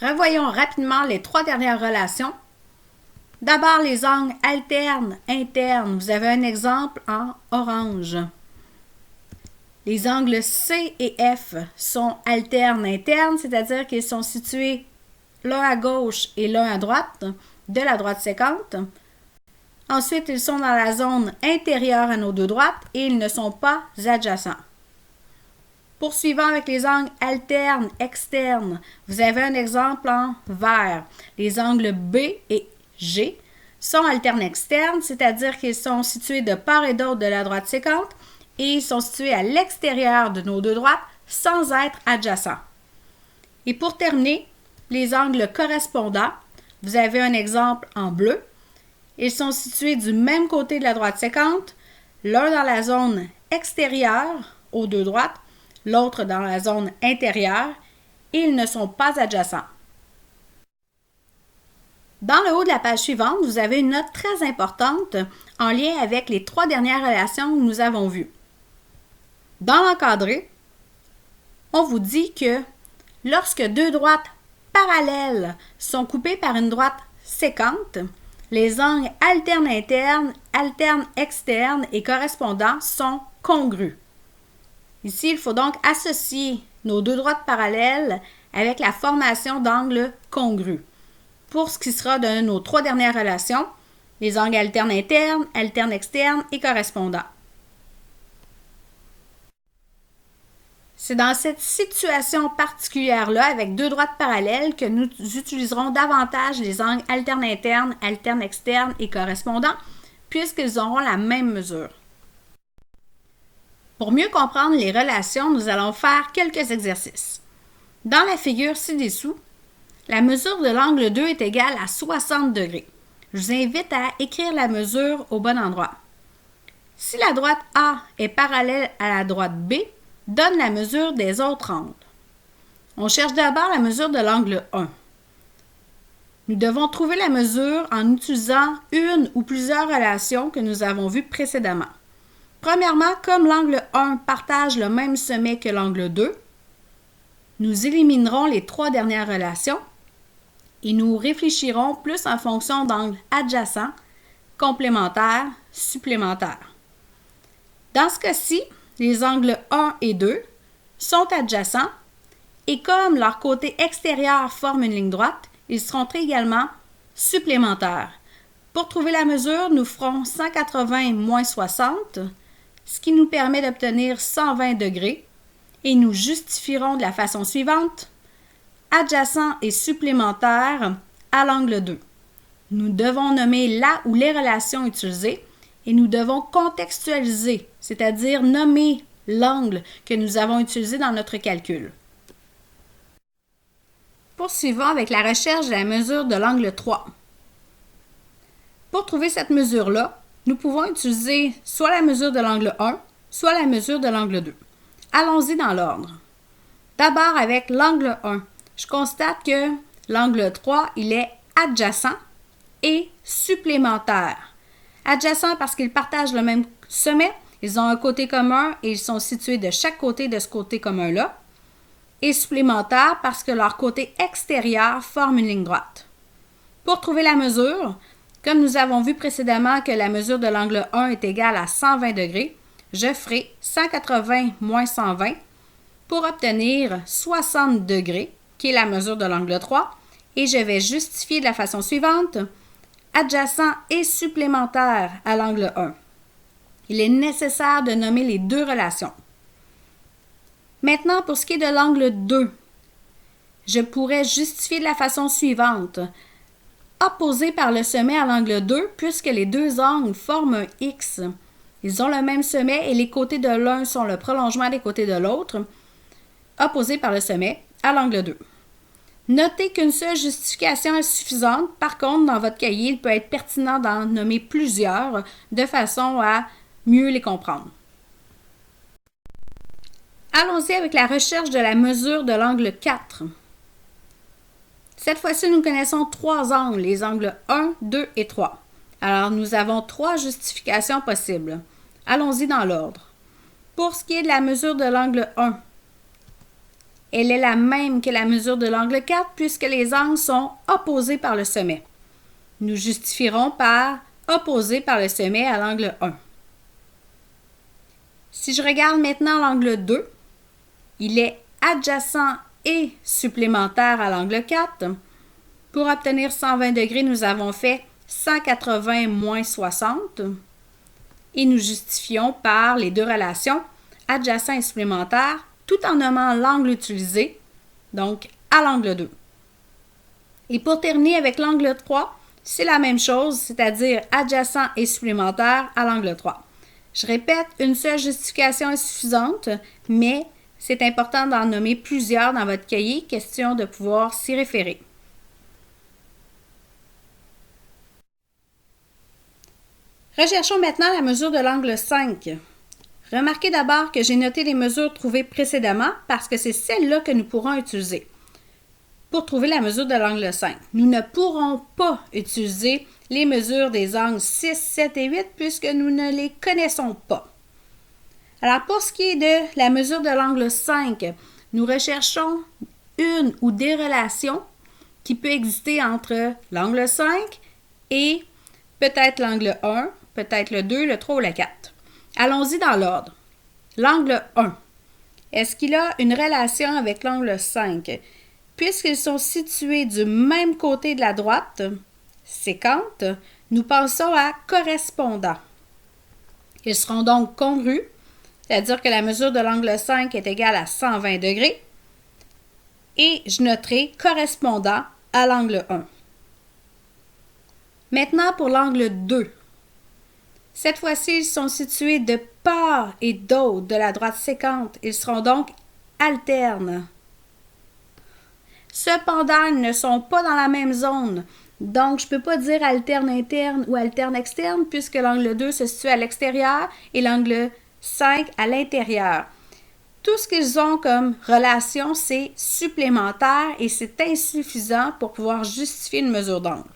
Revoyons rapidement les trois dernières relations. D'abord, les angles alternes, internes. Vous avez un exemple en orange. Les angles C et F sont alternes, internes, c'est-à-dire qu'ils sont situés l'un à gauche et l'un à droite de la droite sécante. Ensuite, ils sont dans la zone intérieure à nos deux droites et ils ne sont pas adjacents. Poursuivant avec les angles alternes, externes, vous avez un exemple en vert. Les angles B et G sont alternes externes, c'est-à-dire qu'ils sont situés de part et d'autre de la droite sécante et ils sont situés à l'extérieur de nos deux droites sans être adjacents. Et pour terminer, les angles correspondants, vous avez un exemple en bleu. Ils sont situés du même côté de la droite sécante, l'un dans la zone extérieure aux deux droites, l'autre dans la zone intérieure, et ils ne sont pas adjacents. Dans le haut de la page suivante, vous avez une note très importante en lien avec les trois dernières relations que nous avons vues. Dans l'encadré, on vous dit que lorsque deux droites parallèles sont coupées par une droite sécante, les angles alternes internes, alternes externes et correspondants sont congrus. Ici, il faut donc associer nos deux droites parallèles avec la formation d'angles congrus. Pour ce qui sera de nos trois dernières relations, les angles alternes internes, alternes externes et correspondants. C'est dans cette situation particulière-là, avec deux droites parallèles, que nous utiliserons davantage les angles alternes internes, alternes externes et correspondants, puisqu'ils auront la même mesure. Pour mieux comprendre les relations, nous allons faire quelques exercices. Dans la figure ci-dessous, la mesure de l'angle 2 est égale à 60 degrés. Je vous invite à écrire la mesure au bon endroit. Si la droite A est parallèle à la droite B, donne la mesure des autres angles. On cherche d'abord la mesure de l'angle 1. Nous devons trouver la mesure en utilisant une ou plusieurs relations que nous avons vues précédemment. Premièrement, comme l'angle 1 partage le même sommet que l'angle 2, nous éliminerons les trois dernières relations et nous réfléchirons plus en fonction d'angles adjacents, complémentaires, supplémentaires. Dans ce cas-ci, les angles 1 et 2 sont adjacents et comme leur côté extérieur forme une ligne droite, ils seront également supplémentaires. Pour trouver la mesure, nous ferons 180 moins 60, ce qui nous permet d'obtenir 120 degrés et nous justifierons de la façon suivante: adjacent et supplémentaire à l'angle 2. Nous devons nommer la ou les relations utilisées et nous devons contextualiser, c'est-à-dire nommer l'angle que nous avons utilisé dans notre calcul. Poursuivons avec la recherche de la mesure de l'angle 3. Pour trouver cette mesure-là, nous pouvons utiliser soit la mesure de l'angle 1, soit la mesure de l'angle 2. Allons-y dans l'ordre. D'abord avec l'angle 1. Je constate que l'angle 3, il est adjacent et supplémentaire. Adjacent parce qu'ils partagent le même sommet, ils ont un côté commun et ils sont situés de chaque côté de ce côté commun-là. Et supplémentaire parce que leur côté extérieur forme une ligne droite. Pour trouver la mesure, comme nous avons vu précédemment que la mesure de l'angle 1 est égale à 120 degrés, je ferai 180 moins 120 pour obtenir 60 degrés, qui est la mesure de l'angle 3, et je vais justifier de la façon suivante: adjacent et supplémentaire à l'angle 1. Il est nécessaire de nommer les deux relations. Maintenant, pour ce qui est de l'angle 2, je pourrais justifier de la façon suivante: opposé par le sommet à l'angle 2, puisque les deux angles forment un X. Ils ont le même sommet et les côtés de l'un sont le prolongement des côtés de l'autre, opposé par le sommet à l'angle 2. Notez qu'une seule justification est suffisante. Par contre, dans votre cahier, il peut être pertinent d'en nommer plusieurs de façon à mieux les comprendre. Allons-y avec la recherche de la mesure de l'angle 4. Cette fois-ci, nous connaissons trois angles, les angles 1, 2 et 3. Alors, nous avons trois justifications possibles. Allons-y dans l'ordre. Pour ce qui est de la mesure de l'angle 1, Elle est la même que la mesure de l'angle 4 puisque les angles sont opposés par le sommet. Nous justifierons par opposé par le sommet à l'angle 1. Si je regarde maintenant l'angle 2, il est adjacent et supplémentaire à l'angle 4. Pour obtenir 120 degrés, nous avons fait 180 moins 60 et nous justifions par les deux relations adjacent et supplémentaire tout en nommant l'angle utilisé, donc à l'angle 2. Et pour terminer avec l'angle 3, c'est la même chose, c'est-à-dire adjacent et supplémentaire à l'angle 3. Je répète, une seule justification est suffisante, mais c'est important d'en nommer plusieurs dans votre cahier, question de pouvoir s'y référer. Recherchons maintenant la mesure de l'angle 5. Remarquez d'abord que j'ai noté les mesures trouvées précédemment parce que c'est celles-là que nous pourrons utiliser pour trouver la mesure de l'angle 5. Nous ne pourrons pas utiliser les mesures des angles 6, 7 et 8 puisque nous ne les connaissons pas. Alors, pour ce qui est de la mesure de l'angle 5, nous recherchons une ou des relations qui peuvent exister entre l'angle 5 et peut-être l'angle 1, peut-être le 2, le 3 ou le 4. Allons-y dans l'ordre. L'angle 1, est-ce qu'il a une relation avec l'angle 5? Puisqu'ils sont situés du même côté de la droite sécante, nous pensons à correspondant. Ils seront donc congrus, c'est-à-dire que la mesure de l'angle 5 est égale à 120 degrés, et je noterai correspondant à l'angle 1. Maintenant pour l'angle 2. Cette fois-ci, ils sont situés de part et d'autre de la droite sécante. Ils seront donc alternes. Cependant, ils ne sont pas dans la même zone. Donc, je ne peux pas dire alterne interne ou alterne externe puisque l'angle 2 se situe à l'extérieur et l'angle 5 à l'intérieur. Tout ce qu'ils ont comme relation, c'est supplémentaire et c'est insuffisant pour pouvoir justifier une mesure d'angle.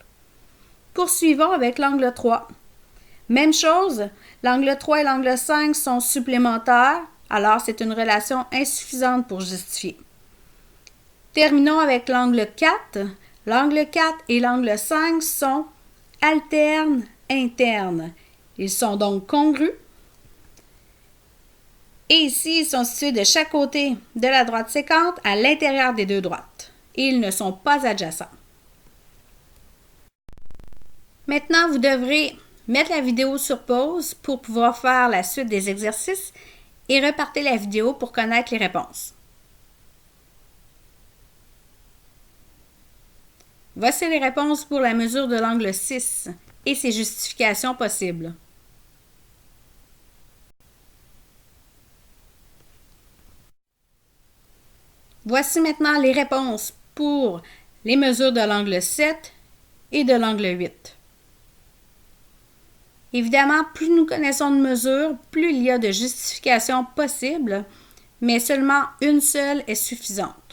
Poursuivons avec l'angle 3. Même chose, l'angle 3 et l'angle 5 sont supplémentaires, alors c'est une relation insuffisante pour justifier. Terminons avec l'angle 4. L'angle 4 et l'angle 5 sont alternes internes. Ils sont donc congrus. Et ici, ils sont situés de chaque côté de la droite sécante à l'intérieur des deux droites. Et ils ne sont pas adjacents. Maintenant, vous devrez mettre la vidéo sur pause pour pouvoir faire la suite des exercices et repartez la vidéo pour connaître les réponses. Voici les réponses pour la mesure de l'angle 6 et ses justifications possibles. Voici maintenant les réponses pour les mesures de l'angle 7 et de l'angle 8. Évidemment, plus nous connaissons de mesures, plus il y a de justifications possibles, mais seulement une seule est suffisante.